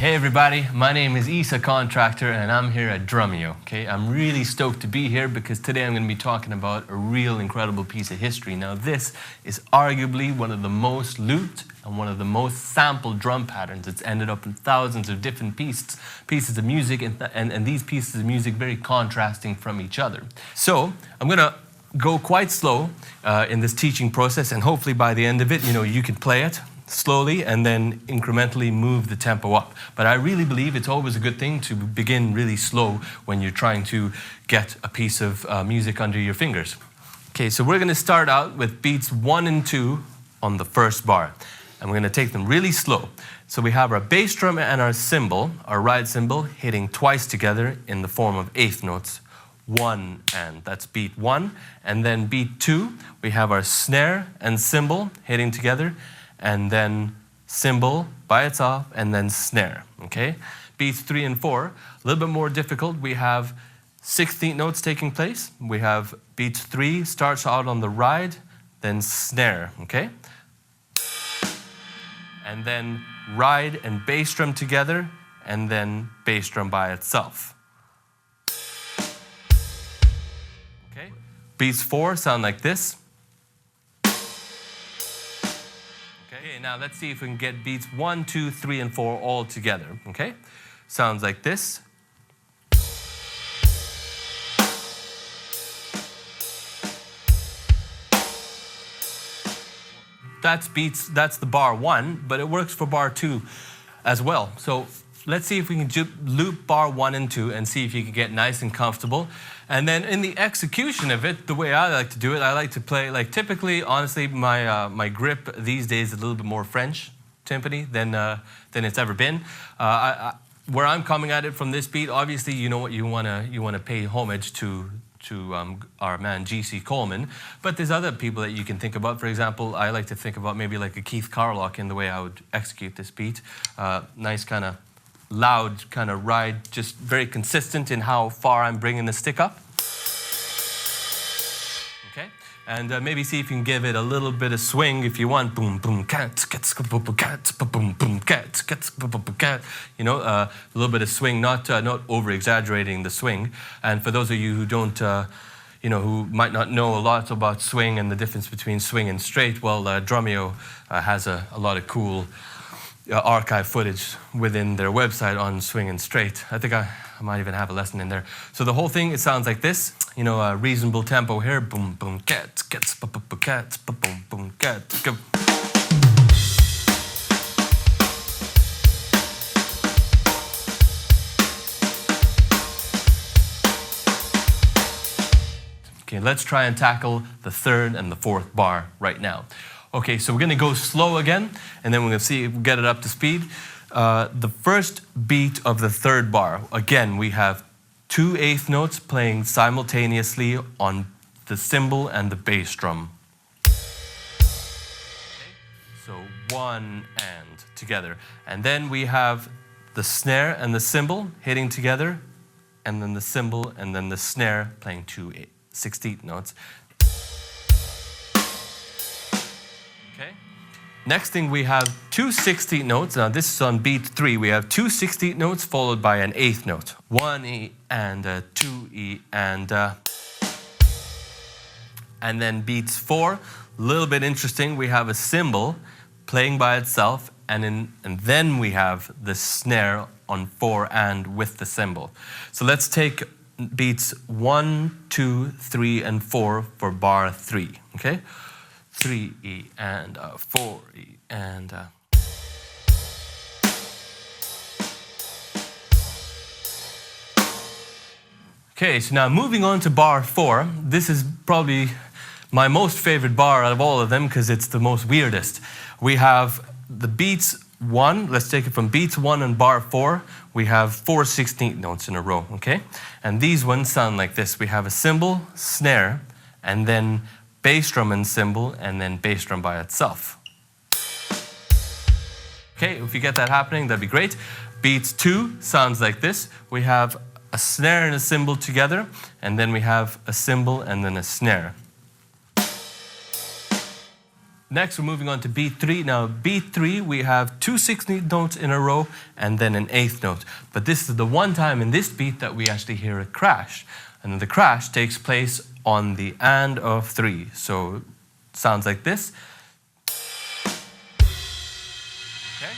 Hey everybody, my name is Isa Contractor and I'm here at Drumeo. Okay, I'm really stoked to be here because today I'm going to be talking about a real incredible piece of history. Now this is arguably one of the most looped and one of the most sampled drum patterns. It's ended up in thousands of different pieces of music and these pieces of music very contrasting from each other. So I'm going to go quite slow in this teaching process, and hopefully by the end of it, you can play it slowly and then incrementally move the tempo up. But I really believe it's always a good thing to begin really slow when you're trying to get a piece of music under your fingers. Okay, so we're going to start out with beats 1 and 2 on the first bar, and we're going to take them really slow. So we have our bass drum and our cymbal, our ride cymbal, hitting twice together in the form of eighth notes. 1 and that's beat 1, and then beat 2 we have our snare and cymbal hitting together, and then cymbal by itself, and then snare, okay? Beats 3 and 4, a little bit more difficult. We have 16th notes taking place. We have beats 3 starts out on the ride, then snare, okay? And then ride and bass drum together, and then bass drum by itself. Okay? Beats 4 sound like this. Okay, now let's see if we can get beats 1, 2, 3, and 4 all together, okay? Sounds like this. That's the bar 1, but it works for bar 2 as well. So let's see if we can loop bar 1 and 2 and see if you can get nice and comfortable. And then in the execution of it, the way I like to do it, I like to play, like typically, honestly, my grip these days is a little bit more French timpani than it's ever been. Where I'm coming at it from this beat, obviously, you know what, you wanna pay homage to our man G.C. Coleman, but there's other people that you can think about. For example, I like to think about maybe like a Keith Carlock in the way I would execute this beat. Nice kind of loud kind of ride, just very consistent in how far I'm bringing the stick up. Okay, and maybe see if you can give it a little bit of swing if you want. Boom, boom, cat, boom, cat, boom, boom, cat. You know, a little bit of swing, not over exaggerating the swing. And for those of you who don't, who might not know a lot about swing and the difference between swing and straight, well, Drumeo has a lot of cool archive footage within their website on swing and straight. I think I might even have a lesson in there. So the whole thing, it sounds like this. A reasonable tempo here. Boom, boom, cat, cat, boom, boom, cat, go. Okay, let's try and tackle the third and the fourth bar right now. Okay, so we're going to go slow again, and then we're going to see if we get it up to speed. The first beat of the third bar, again, we have 2 eighth notes playing simultaneously on the cymbal and the bass drum. Okay, so 1 and together. And then we have the snare and the cymbal hitting together, and then the cymbal and then the snare playing 2 16th notes. Okay. Next thing, we have 2 16th notes. Now this is on beat 3. We have 2 16th notes followed by an eighth note. 1 E and 2 E and then beats 4. A little bit interesting. We have a cymbal playing by itself, and then we have the snare on 4 and with the cymbal. So let's take beats 1, 2, 3, and 4 for bar 3. Okay. 3 E and 4 E and Okay, so now moving on to bar 4. This is probably my most favorite bar out of all of them because it's the most weirdest. We have the beats 1, let's take it from beats 1 and bar 4. We have 4 16th notes in a row, okay? And these ones sound like this. We have a cymbal, snare, and then bass drum and cymbal, and then bass drum by itself. Okay, if you get that happening, that'd be great. Beats 2 sounds like this. We have a snare and a cymbal together, and then we have a cymbal and then a snare. Next, we're moving on to beat 3. Now, beat 3, we have 2 16th notes in a row and then an 8th note. But this is the one time in this beat that we actually hear a crash. And the crash takes place on the and of 3. So it sounds like this. Okay?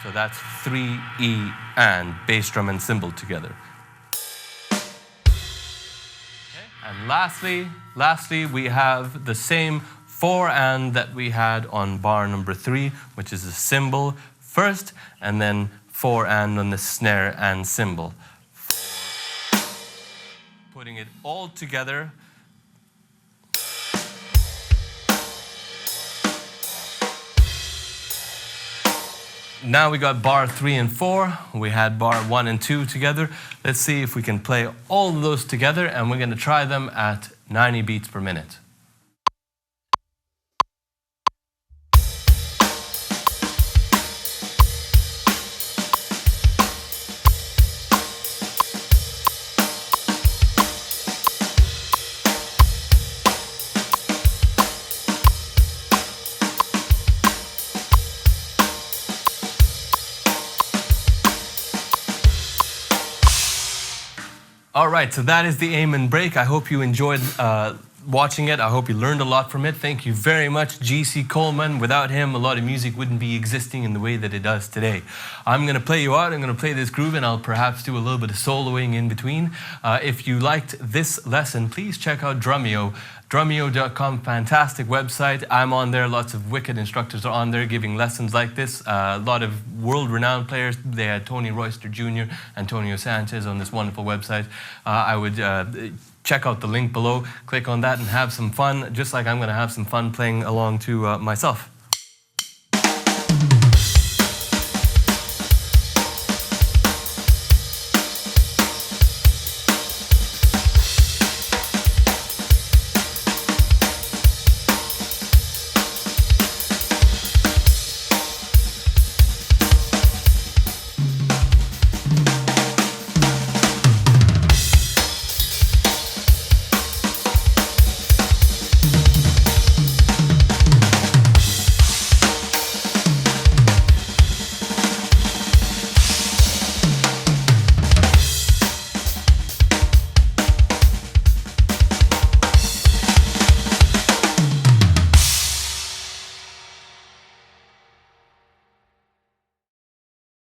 So that's 3 E and bass drum and cymbal together. Okay? And lastly, we have the same 4 and that we had on bar number 3, which is a cymbal first, and then 4 and on the snare and cymbal. Putting it all together. Now we got bar 3 and 4. We had bar 1 and 2 together. Let's see if we can play all of those together, and we're going to try them at 90 beats per minute. All right, so that is the aim and break. I hope you enjoyed watching it. I hope you learned a lot from it. Thank you very much, G.C. Coleman. Without him, a lot of music wouldn't be existing in the way that it does today. I'm going to play you out. I'm going to play this groove, and I'll perhaps do a little bit of soloing in between. If you liked this lesson, please check out Drumeo. Drumeo.com, fantastic website. I'm on there. Lots of wicked instructors are on there giving lessons like this. A lot of world-renowned players. They had Tony Royster Jr., Antonio Sanchez on this wonderful website. I would check out the link below. Click on that and have some fun, just like I'm going to have some fun playing along to myself.